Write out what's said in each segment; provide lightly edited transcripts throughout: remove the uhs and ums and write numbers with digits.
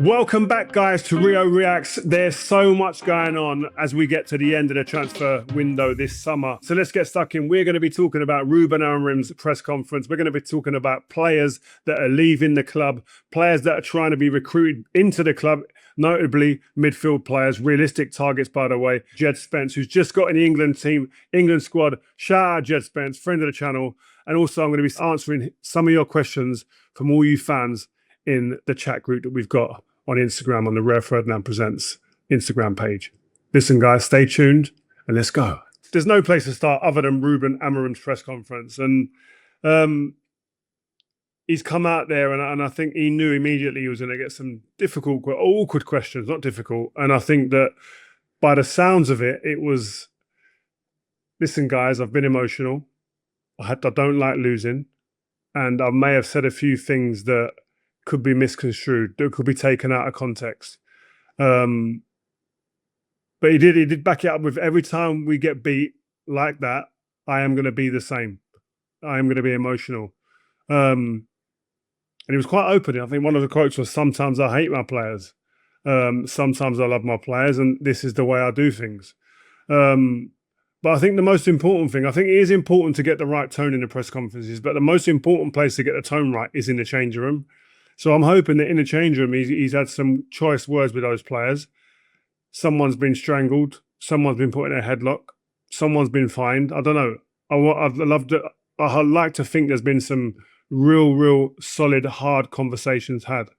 Welcome back, guys, to Rio Reacts. There's so much going on as we get to the end of the transfer window this summer. So let's get stuck in. We're going to be talking about Ruben Amorim's press conference. We're going to be talking about players that are leaving the club, players that are trying to be recruited into the club, notably midfield players, realistic targets, by the way. Djed Spence, who's just got in the England squad. Shout out Djed Spence, friend of the channel. And also I'm going to be answering some of your questions from all you fans in the chat group that we've got on Instagram on the Rio Ferdinand Presents Instagram page. Listen, guys, stay tuned and let's go. There's no place to start other than Ruben Amorim's press conference. And he's come out there and I think he knew immediately he was going to get some difficult, awkward questions, not difficult. And I think that by the sounds of it, it was, listen, guys, I've been emotional. I don't like losing. And I may have said a few things that could be misconstrued, that could be taken out of context. But he did back it up with, every time we get beat like that, I am going to be the same. I am going to be emotional. And he was quite open. I think one of the quotes was, sometimes I hate my players. Sometimes I love my players, and this is the way I do things. But I think the most important thing, I think it is important to get the right tone in the press conferences, but the most important place to get the tone right is in the changing room. So I'm hoping that in the change room, he's had some choice words with those players. Someone's been strangled. Someone's been put in a headlock. Someone's been fined. I don't know. I'd like to think there's been some real solid, hard conversations had.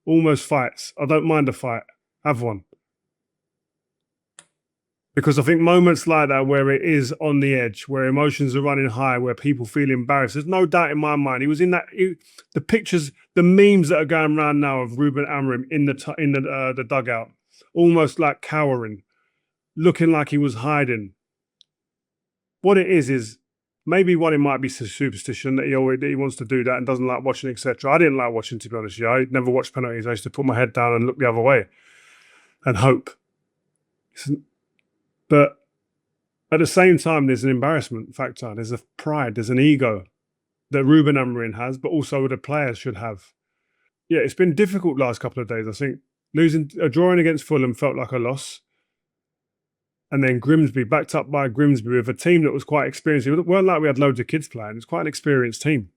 Almost fights. I don't mind a fight. Have one. Because I think moments like that, where it is on the edge, where emotions are running high, where people feel embarrassed, there's no doubt in my mind. He was in that. The pictures, the memes that are going around now of Ruben Amorim in the dugout, almost like cowering, looking like he was hiding. What it is maybe one, it might be superstition that he wants to do that and doesn't like watching, etc. I didn't like watching, to be honest. I never watched penalties. I used to put my head down and look the other way and hope. But at the same time, there's an embarrassment factor. There's a pride. There's an ego that Ruben Amorim has, but also the players should have. Yeah, it's been difficult last couple of days. I think drawing against Fulham felt like a loss. And then Grimsby, backed up by Grimsby with a team that was quite experienced. It weren't like we had loads of kids playing. It's quite an experienced team.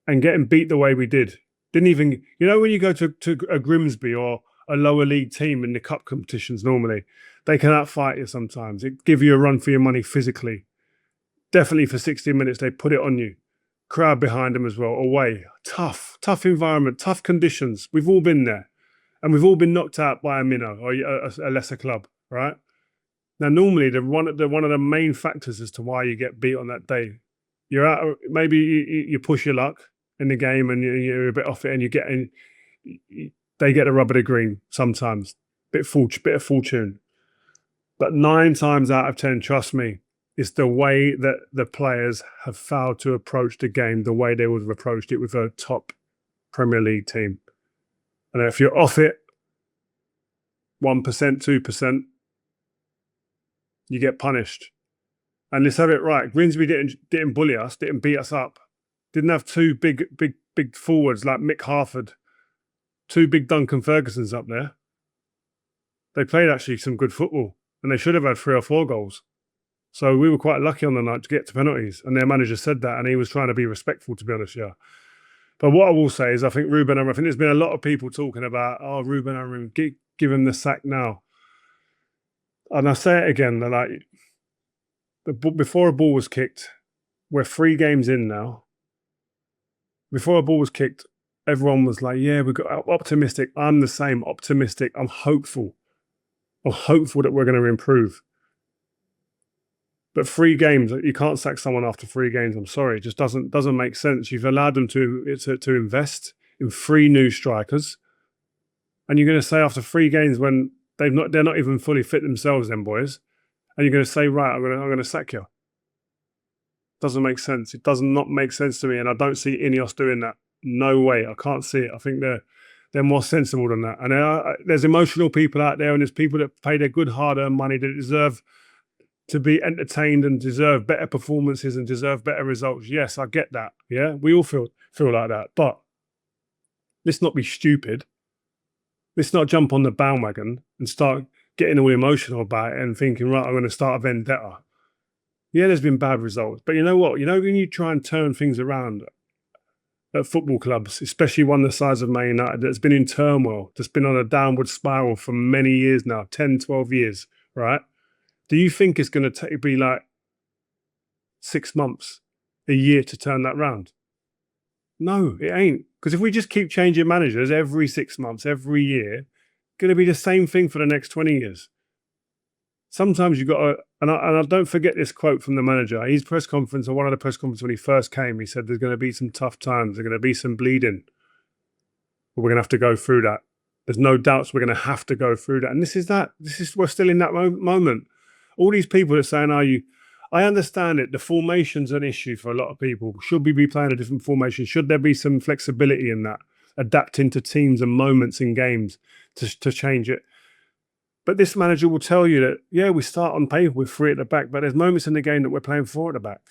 And getting beat the way we didn't even, when you go to a Grimsby or a lower league team in the cup competitions normally, they can outfight you sometimes. It give you a run for your money physically. Definitely for 60 minutes, they put it on you. Crowd behind them as well, away. Tough environment, tough conditions. We've all been there. And we've all been knocked out by a minnow or a lesser club, right? Now, normally, one of the main factors as to why you get beat on that day, you're out, maybe you push your luck in the game and you're a bit off it and they get the rub of the green sometimes. Bit of fortune. But 9 times out of 10, trust me, it's the way that the players have failed to approach the game the way they would have approached it with a top Premier League team. And if you're off it 1%, 2%, you get punished. And let's have it right. Grimsby didn't bully us, didn't beat us up. Didn't have 2 big forwards like Mick Harford, 2 big Duncan Fergusons up there. They played actually some good football. And they should have had 3 or 4 goals. So we were quite lucky on the night to get to penalties. And their manager said that, and he was trying to be respectful, to be honest, yeah. But what I will say is I think Ruben Amorim, I think there's been a lot of people talking about, Ruben Amorim, give him the sack now. And I say it again, that before a ball was kicked, we're 3 games in now. Before a ball was kicked, everyone was like, yeah, we got optimistic. I'm the same, optimistic. I'm hopeful. I'm hopeful that we're going to improve. But 3 games, you can't sack someone after 3 games. I'm sorry, it just doesn't make sense. You've allowed them to invest in 3 new strikers, and you're going to say after 3 games when they're not even fully fit themselves, them boys, and you're going to say, right, I'm going to sack you. Doesn't make sense. It does not make sense to me, and I don't see Ineos doing that. No way. I can't see it. I think they're more sensible than that. And there's emotional people out there, and there's people that pay their good hard-earned money that deserve to be entertained and deserve better performances and deserve better results. Yes, I get that. Yeah, we all feel like that. But let's not be stupid. Let's not jump on the bandwagon and start getting all emotional about it and thinking, right, I'm going to start a vendetta. Yeah, there's been bad results. But you know what? You know, when you try and turn things around at football clubs, especially one the size of Man United, that's been in turmoil, that's been on a downward spiral for many years now, 10, 12 years, right? Do you think it's going to be like 6 months, a year to turn that round? No, it ain't. Because if we just keep changing managers every 6 months, every year, going to be the same thing for the next 20 years. Sometimes you've got to, and I don't forget this quote from the manager. His press conference, or one of the press conferences when he first came, he said, there's going to be some tough times. There's going to be some bleeding. But we're going to have to go through that. There's no doubts we're going to have to go through that. And this is that. We're still in that moment. All these people are saying, I understand it. The formation's an issue for a lot of people. Should we be playing a different formation? Should there be some flexibility in that? Adapting to teams and moments in games to change it. But this manager will tell you that, yeah, we start on paper with 3 at the back, but there's moments in the game that we're playing 4 at the back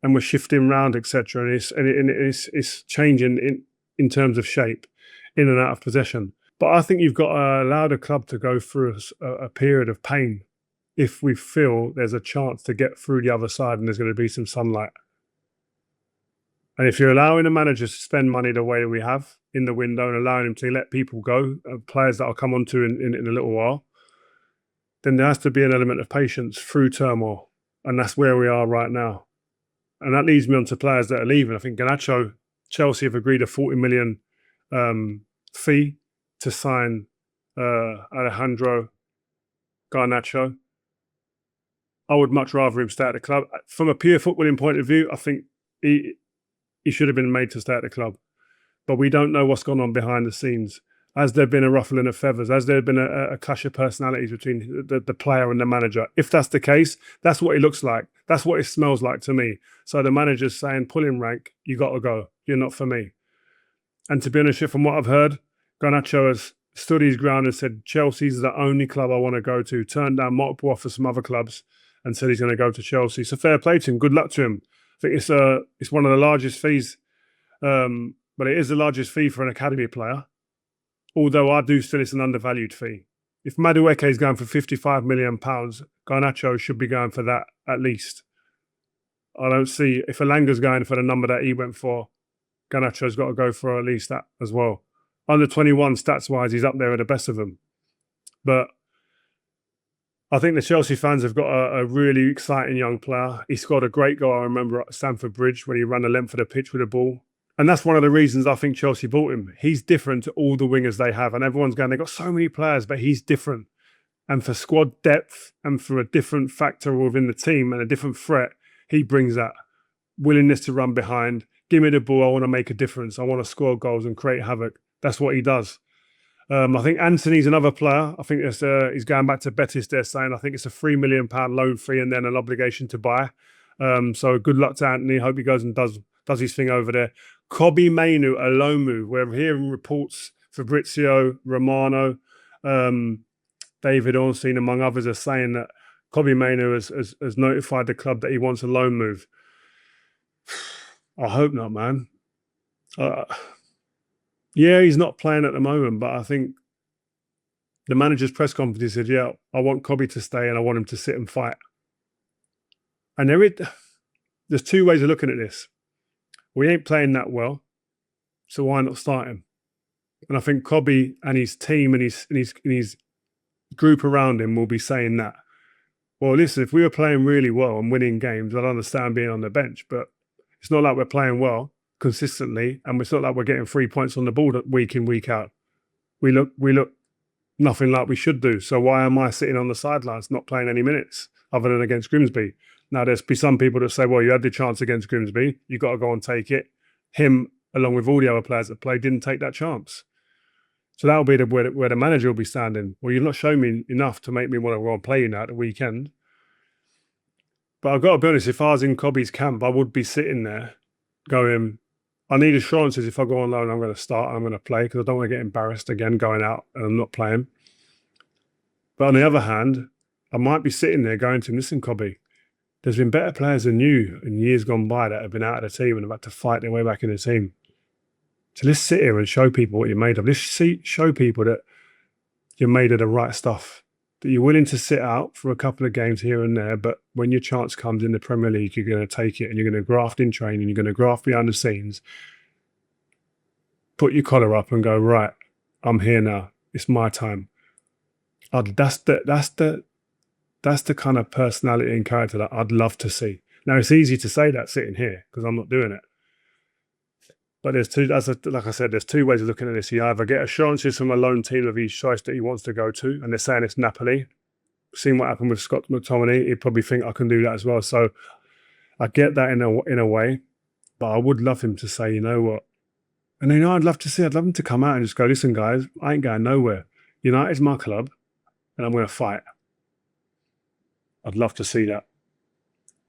and we're shifting around, etc. And it's changing in terms of shape, in and out of possession. But I think you've got to allow the club to go through a period of pain if we feel there's a chance to get through the other side and there's going to be some sunlight. And if you're allowing a manager to spend money the way we have in the window and allowing him to let people go, players that I'll come on to in a little while, then there has to be an element of patience through turmoil. And that's where we are right now. And that leads me on to players that are leaving. I think Garnacho, Chelsea have agreed a 40 million fee to sign Alejandro Garnacho. I would much rather him stay at the club. From a pure footballing point of view, I think he should have been made to stay at the club. But we don't know what's gone on behind the scenes. Has there been a ruffling of feathers? Has there been a clash of personalities between the player and the manager? If that's the case, that's what it looks like. That's what it smells like to me. So the manager's saying, pull in rank, you got to go. You're not for me. And to be honest, from what I've heard, Garnacho has stood his ground and said, Chelsea's the only club I want to go to. Turned down multiple offers from other clubs and said he's going to go to Chelsea. So fair play to him. Good luck to him. I think it's one of the largest fees, but it is the largest fee for an academy player. Although I do still, it's an undervalued fee. If Madueke is going for £55 million, Garnacho should be going for that at least. I don't see, if Alanga's going for the number that he went for, Garnacho's got to go for at least that as well. Under 21 stats-wise, he's up there with the best of them. But I think the Chelsea fans have got a really exciting young player. He scored a great goal, I remember, at Stamford Bridge when he ran the length of the pitch with the ball. And that's one of the reasons I think Chelsea bought him. He's different to all the wingers they have. And everyone's going, they've got so many players, but he's different. And for squad depth and for a different factor within the team and a different threat, he brings that willingness to run behind. Give me the ball. I want to make a difference. I want to score goals and create havoc. That's what he does. I think Antony's another player. I think he's going back to Betis. They're saying, I think it's a £3 million loan fee and then an obligation to buy. So good luck to Antony. Hope he goes and does his thing over there. Kobbie Mainoo, a loan move. We're hearing reports, Fabrizio Romano, David Ornstein, among others, are saying that Kobbie Mainoo has notified the club that he wants a loan move. I hope not, man. Yeah, he's not playing at the moment, but I think the manager's press conference said, yeah, I want Kobbie to stay and I want him to sit and fight. And there's 2 ways of looking at this. We ain't playing that well, so why not start him? And I think Kobbie and his team and his group around him will be saying that. Well, listen, if we were playing really well and winning games, I'd understand being on the bench, but it's not like we're playing well consistently, and it's not like we're getting 3 points on the board week in, week out. We look nothing like we should do. So why am I sitting on the sidelines not playing any minutes other than against Grimsby? Now, there's be some people that say, well, you had the chance against Grimsby. You've got to go and take it. Him, along with all the other players that played, didn't take that chance. So that'll be where the manager will be standing. Well, you've not shown me enough to make me want to go and play you now at the weekend. But I've got to be honest, if I was in Kobbie's camp, I would be sitting there going, I need assurances if I go on loan, I'm going to start and I'm going to play because I don't want to get embarrassed again going out and I'm not playing. But on the other hand, I might be sitting there going to him, listen, Kobbie, there's been better players than you in years gone by that have been out of the team and have had to fight their way back in the team. So let's sit here and show people what you're made of. Let's show people that you're made of the right stuff, that you're willing to sit out for a couple of games here and there, but when your chance comes in the Premier League, you're going to take it and you're going to graft in training, you're going to graft behind the scenes, put your collar up and go, right, I'm here now. It's my time. That's the kind of personality and character that I'd love to see. Now, it's easy to say that sitting here because I'm not doing it. But there's like I said, there's two ways of looking at this. You either get assurances from a loan team of his choice that he wants to go to, and they're saying it's Napoli. Seeing what happened with Scott McTominay, he'd probably think I can do that as well. So I get that in a way, but I would love him to say, you know what? And I'd love him to come out and just go, listen, guys, I ain't going nowhere. United's my club, and I'm going to fight. I'd love to see that.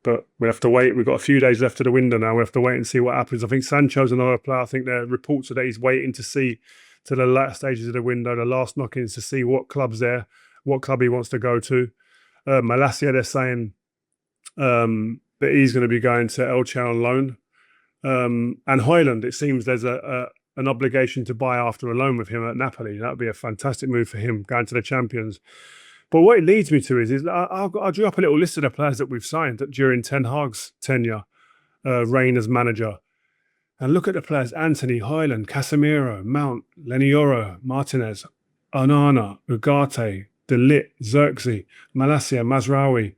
But we have to wait. We've got a few days left of the window now. We have to wait and see what happens. I think Sancho's another player. I think there are reports that he's waiting to see to the latter stages of the window, the last knock-ins, to see what club's there, what club he wants to go to. Malacia, they're saying that he's going to be going to Elche on loan. And Højlund, it seems there's an obligation to buy after a loan with him at Napoli. That would be a fantastic move for him going to the Champions. But what it leads me to is I drew up a little list of the players that we've signed during Ten Hag's tenure, reign as manager. And look at the players: Antony, Højlund, Casemiro, Mount, Lenioro, Martinez, Onana, Ugarte, Djed, Xerxes, Malacia, Mazraoui,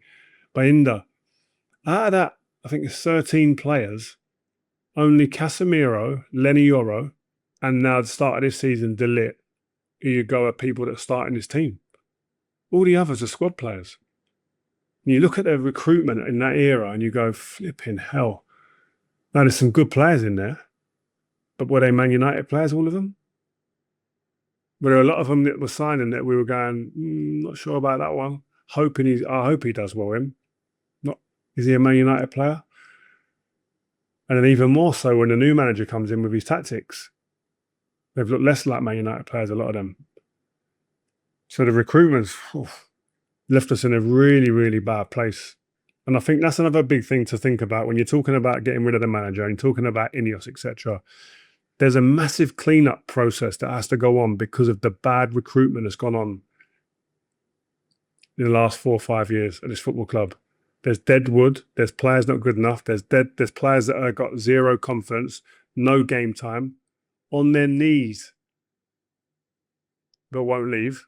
Bainda. Out of that, I think it's 13 players. Only Casemiro, Lenioro, and now at the start of this season, Djed, who you go at people that are starting this team. All the others are squad players. And you look at the recruitment in that era and you go, flipping hell. Now, there's some good players in there, but were they Man United players, all of them? Were there a lot of them that were signing that we were going, not sure about that one. I hope he does well, him. Is he a Man United player? And then even more so when the new manager comes in with his tactics. They've looked less like Man United players, a lot of them. So the recruitment's left us in a really, really bad place. And I think that's another big thing to think about when you're talking about getting rid of the manager and talking about Ineos, etc. There's a massive cleanup process that has to go on because of the bad recruitment that's gone on in the last 4 or 5 years at this football club. There's dead wood. There's players not good enough. There's players that have got zero confidence, no game time, on their knees, but won't leave.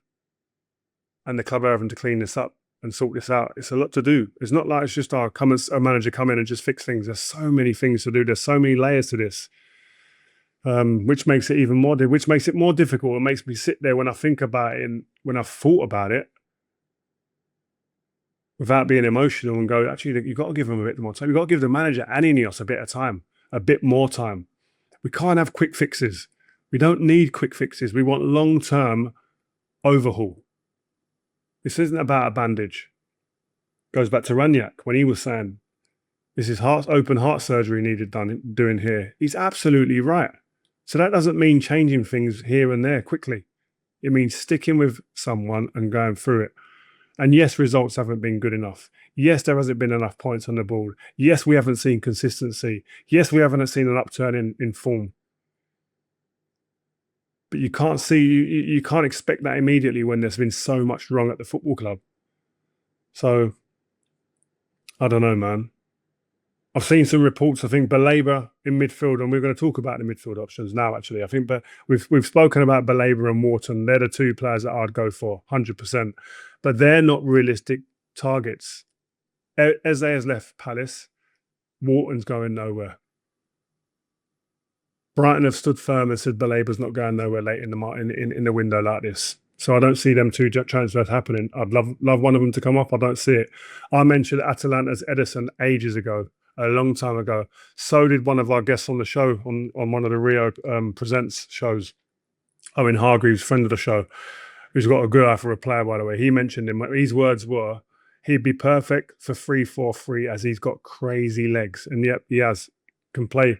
And the club are having to clean this up and sort this out. It's a lot to do. It's not like it's just a manager come in and just fix things. There's so many things to do. There's so many layers to this, which makes it more difficult. It makes me sit there when I think about it and when I've thought about it without being emotional and go, actually, you've got to give them a bit more time. You've got to give the manager and Ineos a bit of time, a bit more time. We can't have quick fixes. We don't need quick fixes. We want long-term overhaul. This isn't about a bandage. Goes back to Raniak when he was saying, this is open heart surgery needed doing here. He's absolutely right. So that doesn't mean changing things here and there quickly. It means sticking with someone and going through it. And yes, results haven't been good enough. Yes, there hasn't been enough points on the board. Yes, we haven't seen consistency. Yes, we haven't seen an upturn in form. But you can't expect that immediately when there's been so much wrong at the football club. So, I don't know, man. I've seen some reports. I think Baleba in midfield, and we're going to talk about the midfield options now, actually. I think we've spoken about Baleba and Warton. They're the two players that I'd go for, 100%. But they're not realistic targets. Eze has left Palace. Warton's going nowhere. Brighton have stood firm and said Baleba's not going nowhere late in the window like this. So I don't see them two transfers happening. I'd love one of them to come up. I don't see it. I mentioned Atalanta's Edison ages ago, a long time ago. So did one of our guests on the show, on one of the Rio Presents shows, Owen Hargreaves, friend of the show, who's got a good eye for a player, by the way. He mentioned him. His words were, he'd be perfect for 3-4-3 as he's got crazy legs. And yep, he has. Can play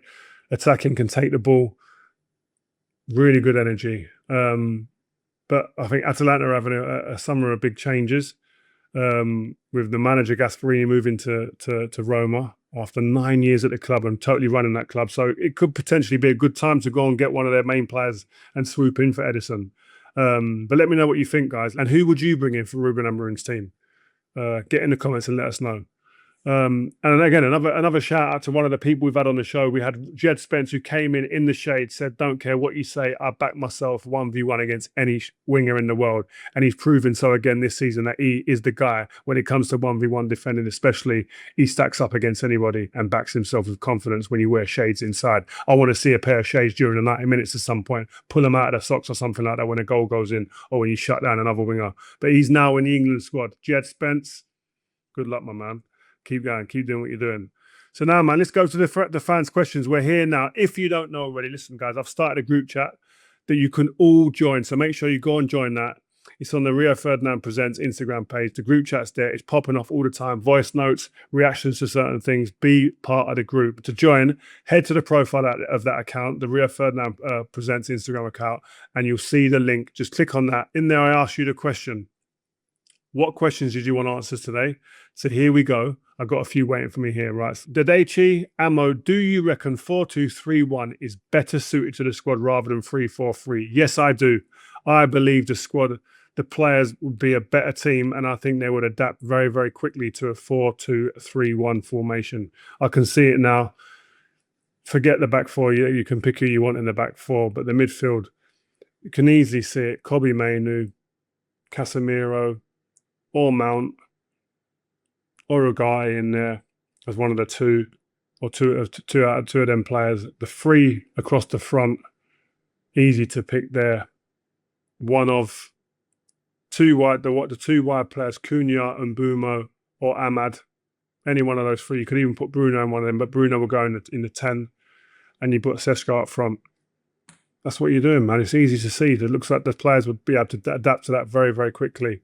attacking, can take the ball. Really good energy. But I think Atalanta are having a summer of big changes. With the manager Gasperini moving to Roma after 9 years at the club and totally running that club. So it could potentially be a good time to go and get one of their main players and swoop in for Edison. But let me know what you think, guys. And who would you bring in for Ruben Amorim's team? Get in the comments and let us know. And again, another shout out to one of the people we've had on the show. We had Djed Spence, who came in the shade, said, "Don't care what you say, I back myself 1v1 against any winger in the world." And he's proven so again this season that he is the guy when it comes to 1v1 defending, especially. He stacks up against anybody and backs himself with confidence when you wear shades inside. I want to see a pair of shades during the 90 minutes at some point, pull them out of the socks or something like that when a goal goes in or when you shut down another winger. But he's now in the England squad. Djed Spence, good luck, my man. Keep going, keep doing what you're doing. So now, man, let's go to the fans' questions. We're here now. If you don't know already, listen, guys, I've started a group chat that you can all join. So make sure you go and join that. It's on the Rio Ferdinand Presents Instagram page. The group chat's there. It's popping off all the time. Voice notes, reactions to certain things. Be part of the group. To join, head to the profile of that account, the Rio Ferdinand Presents Instagram account, and you'll see the link. Just click on that. In there, I ask you the question. What questions did you want answers today? So here we go. I've got a few waiting for me here, right? Dedechi, Ammo, do you reckon 4-2-3-1 is better suited to the squad rather than 3-4-3? Yes, I do. I believe the squad, the players would be a better team, and I think they would adapt very, very quickly to a 4-2-3-1 formation. I can see it now. Forget the back four. You can pick who you want in the back four, but the midfield, you can easily see it. Kobbie Mainoo, Casemiro, or Mount, or a guy in there as one of the two out of them players. The three across the front, easy to pick there. One of two wide, the two wide players, Cunha and Bumo or Ahmad. Any one of those three. You could even put Bruno in one of them, but Bruno will go in the 10, and you put Sesko up front. That's what you're doing, man. It's easy to see. It looks like the players would be able to adapt to that very, very quickly.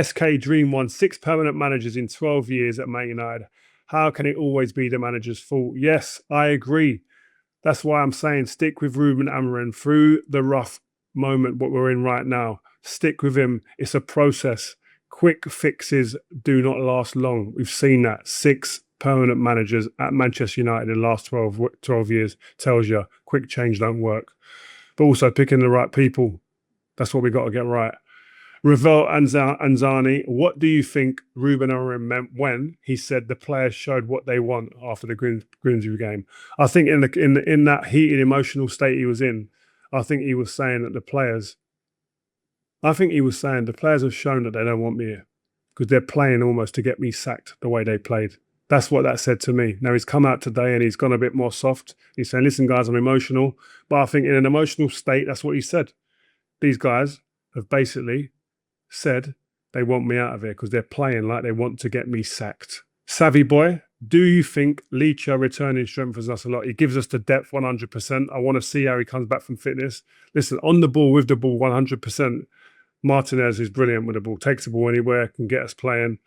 SK Dream won 6 permanent managers in 12 years at Man United. How can it always be the manager's fault? Yes, I agree. That's why I'm saying stick with Ruben Amorim through the rough moment, what we're in right now. Stick with him. It's a process. Quick fixes do not last long. We've seen that. 6 permanent managers at Manchester United in the last 12 years tells you quick change don't work. But also picking the right people. That's what we got to get right. Ravel Anzani, what do you think Ruben Amorim meant when he said the players showed what they want after the Grimsby game? I think in that heated emotional state he was in, I think he was saying that the players have shown that they don't want me here because they're playing almost to get me sacked the way they played. That's what that said to me. Now he's come out today and he's gone a bit more soft. He's saying, listen, guys, I'm emotional. But I think in an emotional state, that's what he said. These guys have basically said they want me out of here because they're playing like they want to get me sacked. Savvy boy, do you think Licha returning strengthens us a lot? He gives us the depth 100%. I want to see how he comes back from fitness. Listen, on the ball, with the ball, 100%. Martinez is brilliant with the ball, takes the ball anywhere, can get us playing.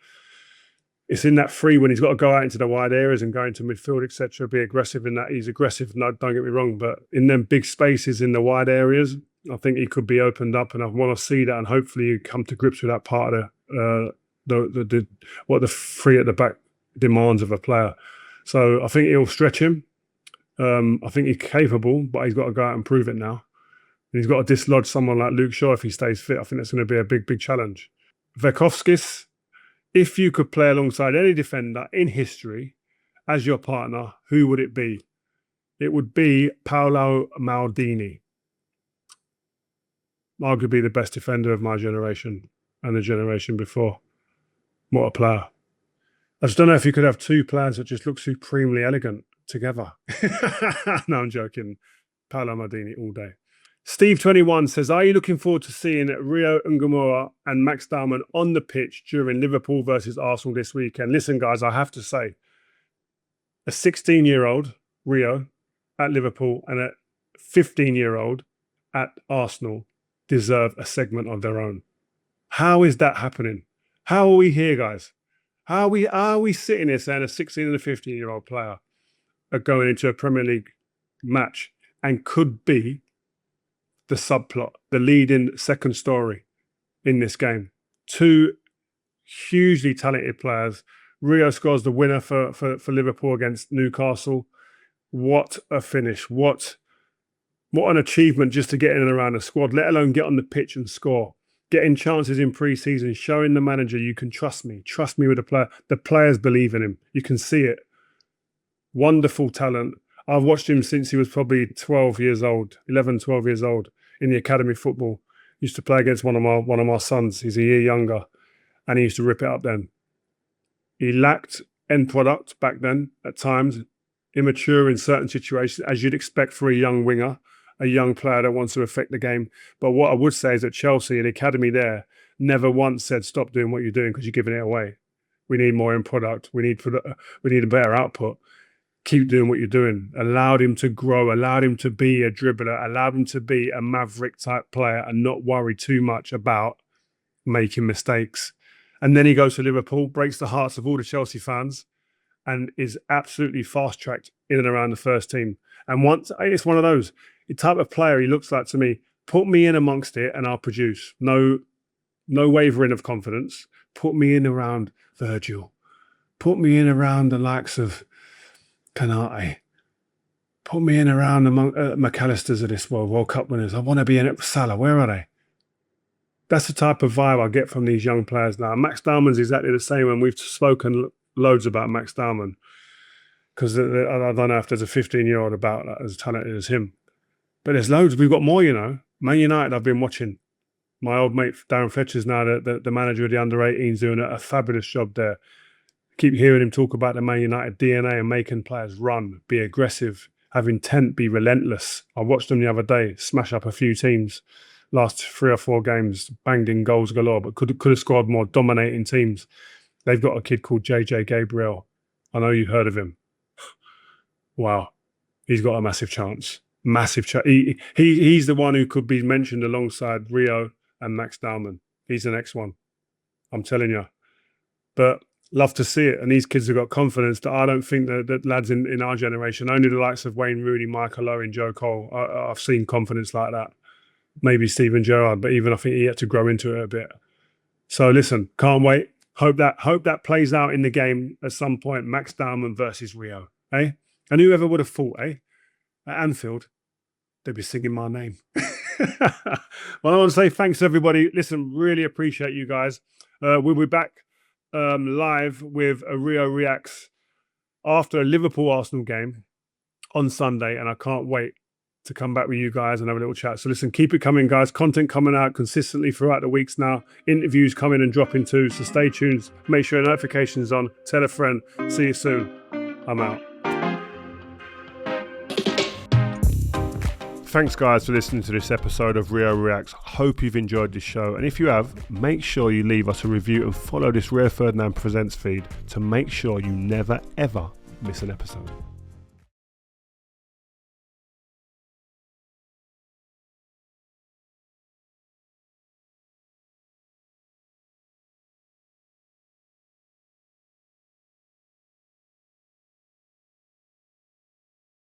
It's in that free when he's got to go out into the wide areas and go into midfield, etc. Be aggressive in that. He's aggressive, no, don't get me wrong, but in them big spaces in the wide areas, I think he could be opened up, and I want to see that, and hopefully you come to grips with that part of what the free at the back demands of a player. So I think it'll stretch him. I think he's capable, but he's got to go out and prove it now. And he's got to dislodge someone like Luke Shaw if he stays fit. I think that's going to be a big, big challenge. Vekovskis, if you could play alongside any defender in history as your partner, who would it be? It would be Paolo Maldini. Arguably the best defender of my generation and the generation before. What a player. I just don't know if you could have two players that just look supremely elegant together. No, I'm joking. Paolo Maldini all day. Steve21 says, are you looking forward to seeing Rio Ferdinand and Max Darman on the pitch during Liverpool versus Arsenal this weekend? Listen, guys, I have to say, a 16-year-old Rio at Liverpool and a 15-year-old at Arsenal deserve a segment of their own. How is that happening? How are we here, guys? How are we sitting here saying a 16 and a 15-year-old player are going into a Premier League match and could be the subplot, the leading second story in this game? Two hugely talented players. Rio scores the winner for Liverpool against Newcastle. What a finish. What What an achievement just to get in and around the squad, let alone get on the pitch and score. Getting chances in pre-season, showing the manager you can trust me with the player. The players believe in him. You can see it. Wonderful talent. I've watched him since he was probably 12 years old, 11, 12 years old in the academy football. Used to play against one of my sons. He's a year younger, and he used to rip it up then. He lacked end product back then at times, immature in certain situations, as you'd expect for a young winger, a young player that wants to affect the game. But what I would say is that Chelsea, the academy there, never once said, stop doing what you're doing because you're giving it away. We need more end product. We need a better output. Keep doing what you're doing. Allowed him to grow, allowed him to be a dribbler, allowed him to be a maverick type player and not worry too much about making mistakes. And then he goes to Liverpool, breaks the hearts of all the Chelsea fans, and is absolutely fast-tracked in and around the first team. And once it's one of those, the type of player he looks like to me, put me in amongst it and I'll produce. No wavering of confidence. Put me in around Virgil. Put me in around the likes of Canate. Put me in around the McAllisters of this World Cup winners. I want to be in it with Salah. Where are they? That's the type of vibe I get from these young players now. Max Dahlmann's exactly the same, and we've spoken loads about Max Dahlmann because I don't know if there's a 15-year-old about that as talented as him. But there's loads. We've got more, Man United I've been watching. My old mate Darren Fletcher's now the manager of the under-18s, doing a fabulous job there. Keep hearing him talk about the Man United DNA and making players run, be aggressive, have intent, be relentless. I watched them the other day smash up a few teams. Last 3 or 4 games, banged in goals galore, but could have scored more, dominating teams. They've got a kid called Djed Gabriel. I know you've heard of him. Wow. He's got a massive chance. Massive chance. He's the one who could be mentioned alongside Rio and Max Dahlmann. He's the next one. I'm telling you. But love to see it. And these kids have got confidence that I don't think that lads in our generation, only the likes of Wayne Rooney, Michael Owen, Joe Cole, I've seen confidence like that. Maybe Steven Gerrard, but even I think he had to grow into it a bit. So listen, can't wait. Hope that plays out in the game at some point. Max Dahlmann versus Rio, eh? And whoever would have thought, eh? At Anfield, they'd be singing my name. Well, I want to say thanks to everybody. Listen, really appreciate you guys. We'll be back live with a Rio Reacts after a Liverpool-Arsenal game on Sunday, and I can't wait to come back with you guys and have a little chat. So listen, keep it coming, guys. Content coming out consistently throughout the weeks now. Interviews coming and dropping too. So stay tuned. Make sure your notifications on. Tell a friend. See you soon. I'm out. Thanks, guys, for listening to this episode of Rio Reacts. Hope you've enjoyed this show. And if you have, make sure you leave us a review and follow this Rio Ferdinand Presents feed to make sure you never, ever miss an episode.